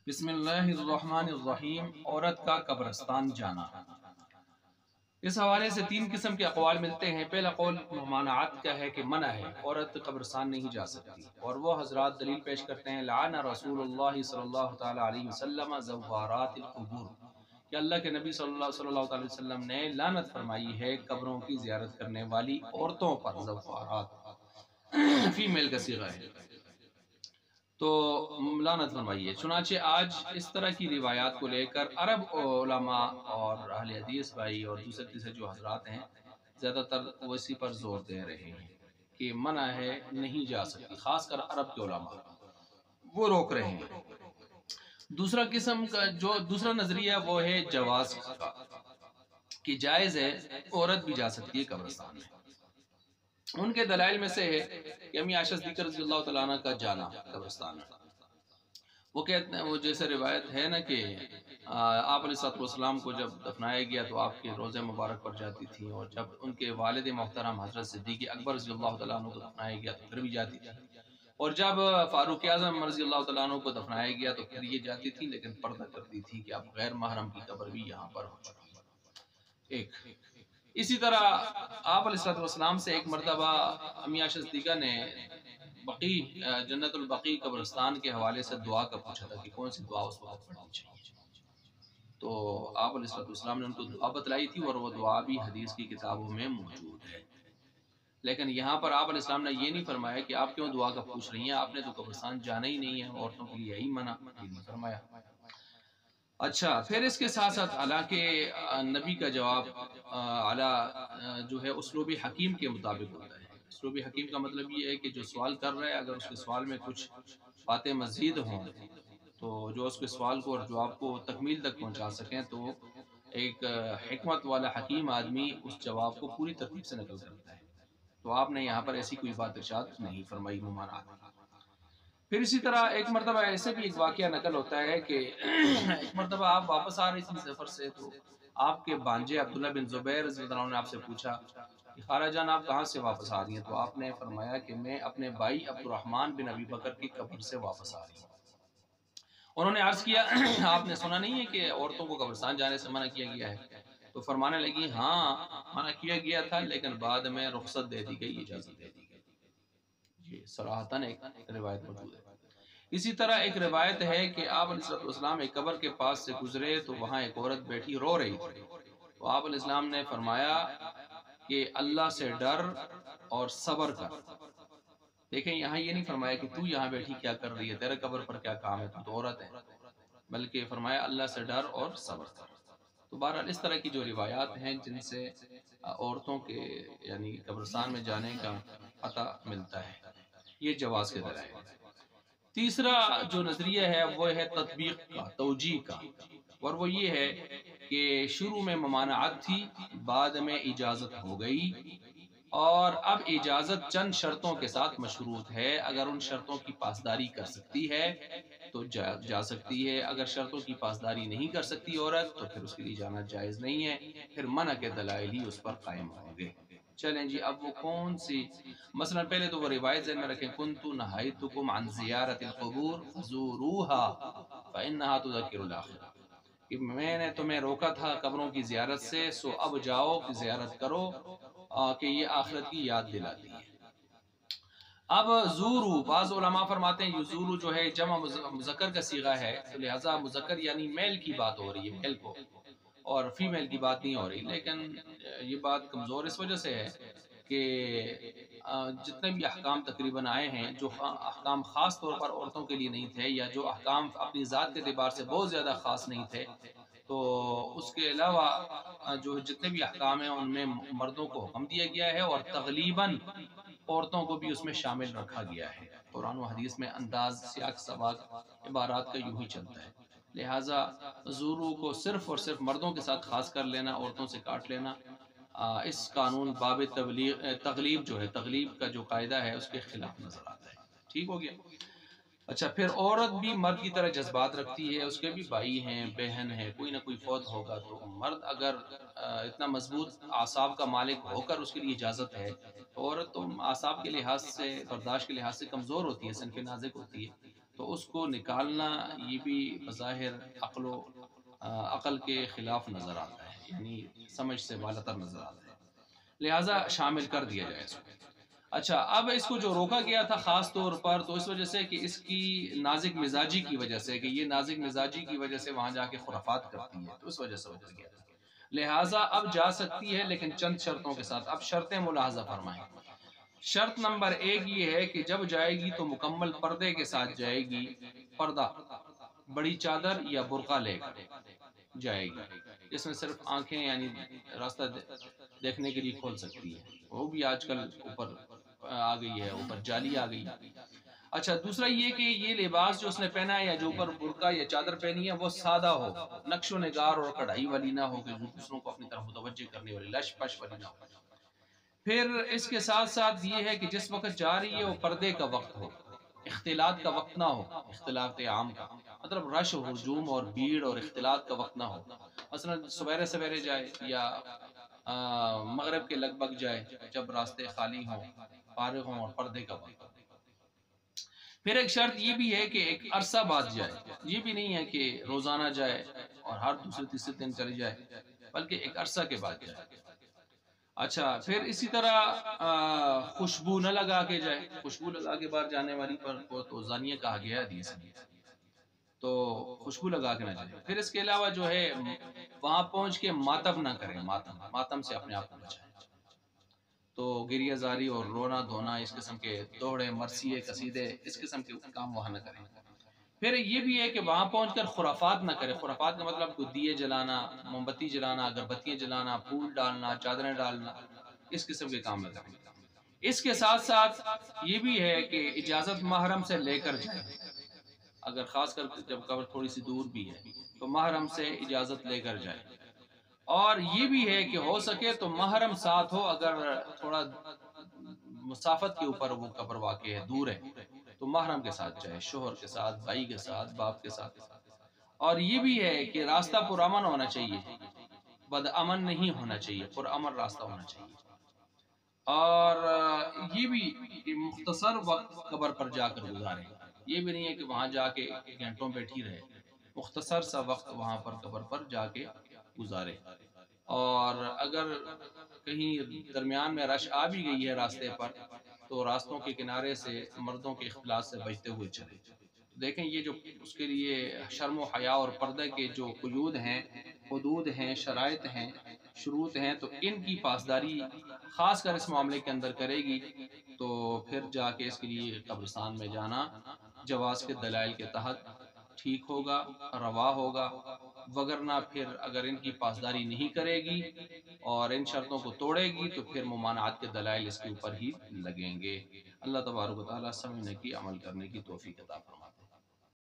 بسم اللہ الرحمن الرحیم۔ عورت کا قبرستان جانا۔ اس حوالے سے تین قسم کے اقوال ملتے ہیں۔ پہلا قول ممانعت کا ہے کہ منع ہے، عورت قبرستان نہیں جا سکتی، اور وہ حضرات دلیل پیش کرتے ہیں لعن رسول اللہ صلی اللہ تعالی علیہ وسلم زوارات القبور، کہ اللہ کے نبی صلی اللہ علیہ وسلم نے لعنت فرمائی ہے قبروں کی زیارت کرنے والی عورتوں پر۔ زوارات فیمیل کا صیغہ ہے، تو لعنت فرمائی ہے۔ چنانچہ آج اس طرح کی روایات کو لے کر عرب علماء اور اہل حدیث بھائی اور دوسرے تیسرے جو حضرات ہیں زیادہ تر وہ اسی پر زور دے رہے ہیں کہ منع ہے، نہیں جا سکتی، خاص کر عرب کے علماء وہ روک رہے ہیں۔ دوسرا قسم کا جو دوسرا نظریہ وہ ہے جواز کا، کہ جائز ہے، عورت بھی جا سکتی ہے قبرستان میں۔ ان کے دلائل میں سے ہے کہ امی عائشہ صدیقہ رضی اللہ تعالیٰ عنہ کا جانا قبرستان میں، وہ کہتے ہیں، وہ جیسے روایت ہے نا کہ آپ علیہ السلام کو جب دفنایا گیا تو آپ کے روزہ مبارک پر جاتی تھی، اور جب ان کے والد محترم حضرت صدیق اکبر رضی اللہ تعالیٰ عنہ کو دفنایا گیا تو پھر بھی جاتی تھی، اور جب فاروق اعظم رضی اللہ تعالیٰ عنہ کو دفنایا گیا تو پھر یہ جاتی تھی، لیکن پردہ کرتی تھی کہ اب غیر محرم کی قبر بھی یہاں پر ہو چکی ہے۔ ایک اسی طرح آپ علیہ السلام سے ایک مرتبہ امی عائشہ صدیقہ نے بقیع جنت البقیع قبرستان کے حوالے سے دعا کا پوچھا تھا کہ کون سی دعا اس وقت پڑھنی چاہیے، تو آپ علیہ السلام نے ان کو دعا بتلائی تھی، اور وہ دعا بھی حدیث کی کتابوں میں موجود ہے۔ لیکن یہاں پر آپ علیہ السلام نے یہ نہیں فرمایا کہ آپ کیوں دعا کا پوچھ رہی ہیں، آپ نے تو قبرستان جانا ہی نہیں ہے، عورتوں کے لیے یہی منع، یہ نہیں فرمایا۔ اچھا، پھر اس کے ساتھ ساتھ حالانکہ نبی کا جواب جو ہے اسلوب حکیم کے مطابق ہوتا ہے۔ اسلوب حکیم کا مطلب یہ ہے کہ جو سوال کر رہا ہے اگر اس کے سوال میں کچھ باتیں مزید ہوں تو جو اس کے سوال کو اور جواب کو تکمیل تک پہنچا سکیں، تو ایک حکمت والا حکیم آدمی اس جواب کو پوری ترتیب سے نقل کرتا ہے، تو آپ نے یہاں پر ایسی کوئی بات ارشاد نہیں فرمائی ممانعت۔ پھر اسی طرح ایک مرتبہ ایسے بھی ایک واقعہ نقل ہوتا ہے کہ ایک مرتبہ آپ واپس آ رہی تھی سفر سے، تو آپ کے بانجے عبداللہ بن زبیر رضی اللہ عنہ نے آپ سے پوچھا کہ خالہ جان آپ کہاں سے واپس آ رہی ہیں، تو آپ نے فرمایا کہ میں اپنے بھائی عبد الرحمن بن ابی بکر کی قبر سے واپس آ رہی ہوں۔ انہوں نے عرض کیا آپ نے سنا نہیں ہے کہ عورتوں کو قبرستان جانے سے منع کیا گیا ہے؟ تو فرمانے لگی ہاں منع کیا گیا تھا، لیکن بعد میں رخصت دے دی گئی، اجازت دے دی گئی۔ یہ صراحتاً ایک روایت موجود ہے۔ اسی طرح ایک روایت ہے کہ آپ علیہ السلام ایک قبر کے پاس سے گزرے تو وہاں ایک عورت بیٹھی رو رہی تھی، تو آپ علیہ السلام نے فرمایا کہ اللہ سے ڈر اور صبر کر۔ دیکھیں یہاں یہ نہیں فرمایا کہ تو یہاں بیٹھی کیا کر رہی ہے، تیرے قبر پر کیا کام ہے، تو عورت ہے، بلکہ فرمایا اللہ سے ڈر اور صبر کر۔ تو بہرحال اس طرح کی جو روایات ہیں جن سے عورتوں کے یعنی قبرستان میں جانے کا پتہ ملتا ہے، یہ جواز کے دلائل ہیں۔ تیسرا جو نظریہ ہے وہ ہے تطبیق کا، توجیہ کا، اور وہ یہ ہے کہ شروع میں ممانعت تھی، بعد میں اجازت ہو گئی، اور اب اجازت چند شرطوں کے ساتھ مشروط ہے، اگر ان شرطوں کی پاسداری کر سکتی ہے تو جا سکتی ہے، اگر شرطوں کی پاسداری نہیں کر سکتی عورت تو پھر اس کے لیے جانا جائز نہیں ہے، پھر منع کے دلائل ہی اس پر قائم ہوں گے۔ چلیں جی، اب وہ کون سی، مثلا پہلے تو وہ روایت ذہن میں رکھیں، کنت نہیتکم عن زیارت القبور فزوروها فانها تذکر الاخرہ، کہ میں نے تمہیں روکا تھا قبروں کی زیارت سے، سو اب جاؤ کہ زیارت کرو کہ یہ آخرت کی یاد دلاتی ہے۔ اب زورو، بعض علماء فرماتے ہیں یزورو جو ہے جمع مذکر کا صیغہ ہے، لہذا مذکر یعنی میل کی بات ہو رہی ہے، میل کو، اور فیمیل کی بات نہیں ہو رہی، لیکن یہ بات کمزور اس وجہ سے ہے کہ جتنے بھی احکام تقریباً آئے ہیں، جو احکام خاص طور پر عورتوں کے لیے نہیں تھے، یا جو احکام اپنی ذات کے اعتبار سے بہت زیادہ خاص نہیں تھے، تو اس کے علاوہ جو جتنے بھی احکام ہیں ان میں مردوں کو حکم دیا گیا ہے، اور تغلیباً عورتوں کو بھی اس میں شامل رکھا گیا ہے۔ قرآن و حدیث میں انداز، سیاق سباق عبارات کا یوں ہی چلتا ہے، لہٰذا زورو کو صرف اور صرف مردوں کے ساتھ خاص کر لینا، عورتوں سے کاٹ لینا، اس قانون باب تغلیب جو ہے، تغلیب کا جو قاعدہ ہے اس کے خلاف نظر آتا ہے۔ ٹھیک ہو گیا؟ اچھا، پھر عورت بھی مرد کی طرح جذبات رکھتی ہے، اس کے بھی بھائی ہیں، بہن ہے، کوئی نہ کوئی فوت ہوگا، تو مرد اگر اتنا مضبوط اعصاب کا مالک ہو کر اس کے لیے اجازت ہے، تو عورت تو اعصاب کے لحاظ سے، برداشت کے لحاظ سے کمزور ہوتی ہے، صنف نازک ہوتی ہے، تو اس کو نکالنا یہ بھی بظاہر عقل کے خلاف نظر آتا ہے، یعنی سمجھ سے بالاتر نظر آتا ہے، لہٰذا شامل کر دیا جائے اس کو۔ اچھا، اب اس کو جو روکا گیا تھا خاص طور پر تو اس وجہ سے کہ اس کی نازک مزاجی کی وجہ سے، کہ یہ نازک مزاجی کی وجہ سے وہاں جا کے خرافات کرتی ہے، تو اس وجہ سے روکا گیا تھا۔ لہٰذا اب جا سکتی ہے لیکن چند شرطوں کے ساتھ۔ اب شرطیں ملاحظہ فرمائیں۔ شرط نمبر 1 یہ ہے کہ جب جائے گی تو مکمل پردے کے ساتھ جائے گی، پردہ، بڑی چادر یا برقع لے کر جائے گی، جس میں صرف آنکھیں یعنی راستہ دیکھنے کے لیے کھول سکتی ہے، وہ بھی آج کل اوپر آ گئی ہے، اوپر جالی آ گئی۔ اچھا، دوسرا یہ کہ یہ لباس جو اس نے پہنا ہے یا جو اوپر برقع یا چادر پہنی ہے وہ سادہ ہو، نقش و نگار اور کڑھائی والی نہ ہو، کہ دوسروں کو اپنی طرف متوجہ کرنے والی، لش پش والی نہ ہو۔ پھر اس کے ساتھ ساتھ یہ ہے کہ جس وقت جا رہی ہے وہ پردے کا وقت ہو، اختلاط کا وقت نہ ہو، اختلاط عام کا مطلب رش و ہجوم اور بھیڑ اور اختلاط کا وقت نہ ہو، مثلا سویرے سویرے جائے یا مغرب کے لگ بھگ جائے جب راستے خالی ہوں، فارغ ہوں اور پردے کا وقت ہو۔ پھر ایک شرط یہ بھی ہے کہ ایک عرصہ بعد جائے، یہ بھی نہیں ہے کہ روزانہ جائے اور ہر دوسرے تیسرے دن چلی جائے، بلکہ ایک عرصہ کے بعد جائے۔ اچھا، پھر اسی طرح خوشبو نہ لگا کے جائے، خوشبو لگا کے باہر جانے والی پر کو تو زانیہ کہا گیا ہے حدیث میں، تو خوشبو لگا کے نہ جائے۔ پھر اس کے علاوہ جو ہے وہاں پہنچ کے ماتم نہ کریں، ماتم سے اپنے آپ کو بچائیں، تو گریہ زاری اور رونا دھونا، اس قسم کے دوڑے مرثیے قصیدے، اس قسم کے کام وہاں نہ کریں۔ پھر یہ بھی ہے کہ وہاں پہنچ کر خرافات نہ کرے۔ خرافات کا مطلب کوئی دیے جلانا، موم بتی جلانا، اگربتیاں جلانا، پھول ڈالنا، چادریں ڈالنا، اس قسم کے کام نہ کریں۔ اس کے ساتھ ساتھ یہ بھی ہے کہ اجازت محرم سے لے کر جائے، اگر خاص کر جب قبر تھوڑی سی دور بھی ہے تو محرم سے اجازت لے کر جائے، اور یہ بھی ہے کہ ہو سکے تو محرم ساتھ ہو، اگر تھوڑا مسافت کے اوپر وہ قبر واقع ہے، دور ہے، تو محرم کے ساتھ جائے، شوہر کے ساتھ، بھائی کے ساتھ، باپ کے ساتھ۔ اور یہ بھی ہے کہ راستہ پرامن ہونا چاہیے، بد امن نہیں ہونا چاہیے، پرامن راستہ ہونا چاہیے۔ اور یہ بھی کہ مختصر وقت قبر پر جا کر گزارے، یہ بھی نہیں ہے کہ وہاں جا کے گھنٹوں بیٹھی رہے، مختصر سا وقت وہاں پر قبر پر جا کے گزارے۔ اور اگر کہیں درمیان میں رش آ بھی گئی ہے راستے پر تو راستوں کے کنارے سے مردوں کے اختلاط سے بچتے ہوئے چلے۔ دیکھیں یہ جو اس کے لیے شرم و حیا اور پردے کے جو قیود ہیں، حدود ہیں، شرائط ہیں، شروط ہیں، تو ان کی پاسداری خاص کر اس معاملے کے اندر کرے گی تو پھر جا کے اس کے لیے قبرستان میں جانا جواز کے دلائل کے تحت ٹھیک ہوگا، روا ہوگا، وگرنہ پھر اگر ان کی پاسداری نہیں کرے گی اور ان شرطوں کو توڑے گی تو پھر ممانعت کے دلائل اس کے اوپر ہی لگیں گے۔ اللہ تبارک و تعالیٰ سمجھنے کی، عمل کرنے کی توفیق عطا فرمائے۔